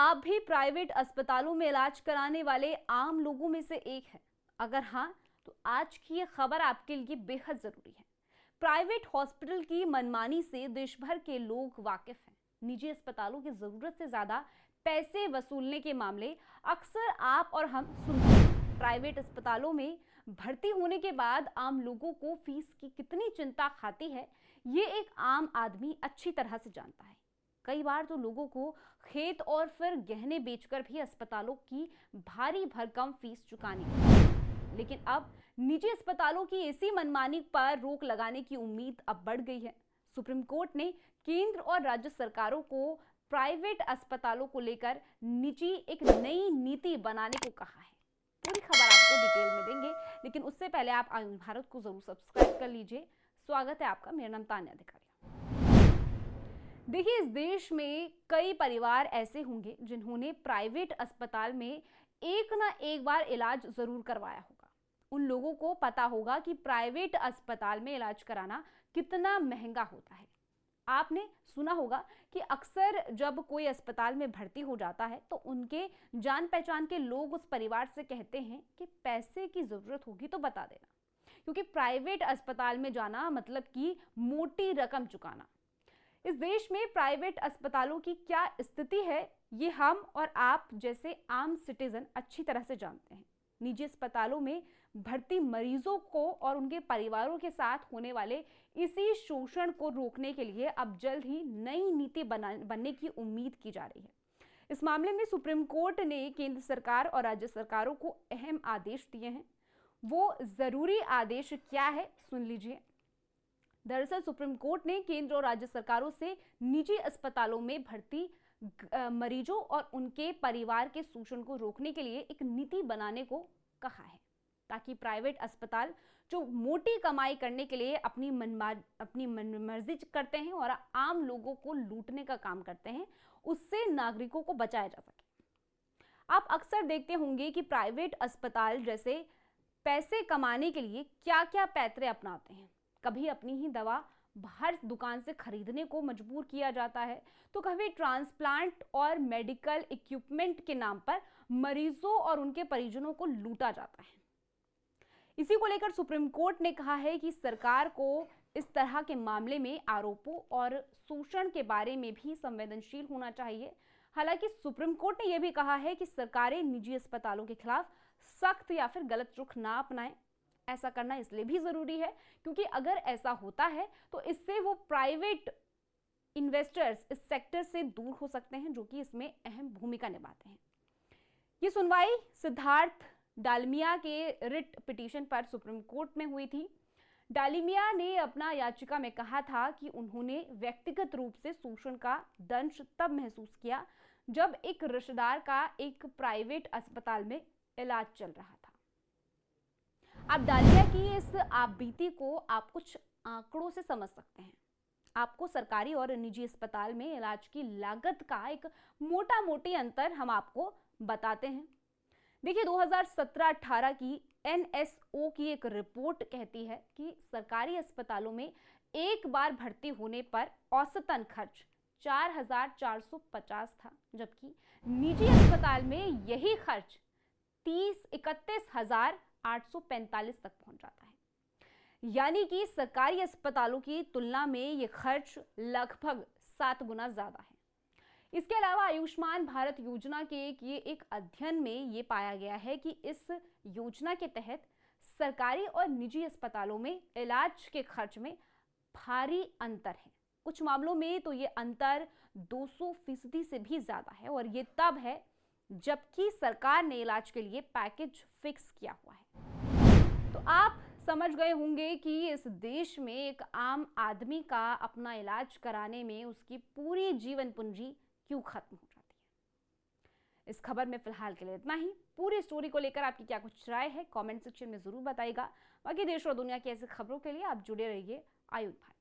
आप भी प्राइवेट अस्पतालों में इलाज कराने वाले आम लोगों में से एक हैं? अगर हाँ, तो आज की ये खबर आपके लिए बेहद जरूरी है। प्राइवेट हॉस्पिटल की मनमानी से देश भर के लोग वाकिफ हैं। निजी अस्पतालों की जरूरत से ज्यादा पैसे वसूलने के मामले अक्सर आप और हम सुनते हैं। प्राइवेट अस्पतालों में भर्ती होने के बाद आम लोगों को फीस की कितनी चिंता खाती है, ये एक आम आदमी अच्छी तरह से जानता है। कई बार तो लोगों को खेत और फिर गहने बेचकर भी अस्पतालों की भारी भरकम फीस चुकानी पड़ती है। लेकिन अब निजी अस्पतालों की ऐसी मनमानी पर रोक लगाने की उम्मीद अब बढ़ गई है। सुप्रीम कोर्ट ने केंद्र और राज्य सरकारों को प्राइवेट अस्पतालों को लेकर निजी एक नई नीति बनाने को कहा है। पूरी खबर आपको डिटेल में देंगे, लेकिन उससे पहले आप आयुष भारत को जरूर सब्सक्राइब कर लीजिए। स्वागत है आपका, मेरा नाम तान्या अधिकारी। देखिए, इस देश में कई परिवार ऐसे होंगे जिन्होंने प्राइवेट अस्पताल में एक ना एक बार इलाज जरूर करवाया होगा। उन लोगों को पता होगा कि प्राइवेट अस्पताल में इलाज कराना कितना महंगा होता है। आपने सुना होगा कि अक्सर जब कोई अस्पताल में भर्ती हो जाता है तो उनके जान पहचान के लोग उस परिवार से कहते हैं कि पैसे की जरूरत होगी तो बता देना, क्योंकि प्राइवेट अस्पताल में जाना मतलब कि मोटी रकम चुकाना। इस देश में प्राइवेट अस्पतालों की क्या स्थिति है, ये हम और आप जैसे आम सिटीजन अच्छी तरह से जानते हैं। निजी अस्पतालों में भर्ती मरीजों को और उनके परिवारों के साथ होने वाले इसी शोषण को रोकने के लिए अब जल्द ही नई नीति बनने की उम्मीद की जा रही है। इस मामले में सुप्रीम कोर्ट ने केंद्र सरकार और राज्य सरकारों को अहम आदेश दिए हैं। वो जरूरी आदेश क्या है, सुन लीजिए। दरअसल सुप्रीम कोर्ट ने केंद्र और राज्य सरकारों से निजी अस्पतालों में भर्ती मरीजों और उनके परिवार के शोषण को रोकने के लिए एक नीति बनाने को कहा है, ताकि प्राइवेट अस्पताल जो मोटी कमाई करने के लिए अपनी मनमर्जी करते हैं और आम लोगों को लूटने का काम करते हैं, उससे नागरिकों को बचाया जा सके। आप अक्सर देखते होंगे कि प्राइवेट अस्पताल जैसे पैसे कमाने के लिए क्या क्या पैतरे अपनाते हैं। कभी अपनी ही दवा बाहर दुकान से खरीदने को मजबूर किया जाता है, तो कभी ट्रांसप्लांट और मेडिकल इक्विपमेंट के नाम पर मरीजों और उनके परिजनों को लूटा जाता है। इसी को लेकर सुप्रीम कोर्ट ने कहा है कि सरकार को इस तरह के मामले में आरोपों और शोषण के बारे में भी संवेदनशील होना चाहिए। हालांकि सुप्रीम कोर्ट ने यह भी कहा है कि सरकारें निजी अस्पतालों के खिलाफ सख्त या फिर गलत रुख ना अपनाएं। ऐसा करना इसलिए भी जरूरी है क्योंकि अगर ऐसा होता है तो इससे वो प्राइवेट इन्वेस्टर्स इस सेक्टर से दूर हो सकते हैं, जो कि इसमें अहम भूमिका निभाते हैं। ये सुनवाई सिद्धार्थ डालमिया के रिट पिटीशन पर सुप्रीम कोर्ट में हुई थी। डालमिया ने अपना याचिका में कहा था कि उन्होंने व्यक्तिगत रूप से शोषण का दंश तब महसूस किया जब एक रिश्तेदार का एक प्राइवेट अस्पताल में इलाज चल रहा था। अब डालिया की इस आपबीती को आप कुछ आंकड़ों से समझ सकते हैं। आपको सरकारी और निजी अस्पताल में इलाज की लागत का एक मोटी अंतर हम आपको बताते हैं। देखिए, 2017-18 की NSO की एक रिपोर्ट कहती है कि सरकारी अस्पतालों में एक बार भर्ती होने पर औसतन खर्च 4,450 था, जबकि निजी अस्पताल में यही खर्च 31,845 तक पहुंच जाता है। यानी कि सरकारी अस्पतालों की तुलना में यह खर्च लगभग 7 गुना ज्यादा है। इसके अलावा आयुष्मान भारत योजना के एक अध्ययन में यह पाया गया है कि इस योजना के तहत सरकारी और निजी अस्पतालों में इलाज के खर्च में भारी अंतर है। कुछ मामलों में तो ये अंतर 200% से भी ज्यादा है, और ये तब है जबकि सरकार ने इलाज के लिए पैकेज फिक्स किया हुआ है। तो आप समझ गए होंगे कि इस देश में एक आम आदमी का अपना इलाज कराने में उसकी पूरी जीवन पूंजी क्यों खत्म हो जाती है। इस खबर में फिलहाल के लिए इतना ही। पूरी स्टोरी को लेकर आपकी क्या कुछ राय है, कमेंट सेक्शन में जरूर बताइएगा। बाकी देश और दुनिया की ऐसी खबरों के लिए आप जुड़े रहिए आयुष भारत।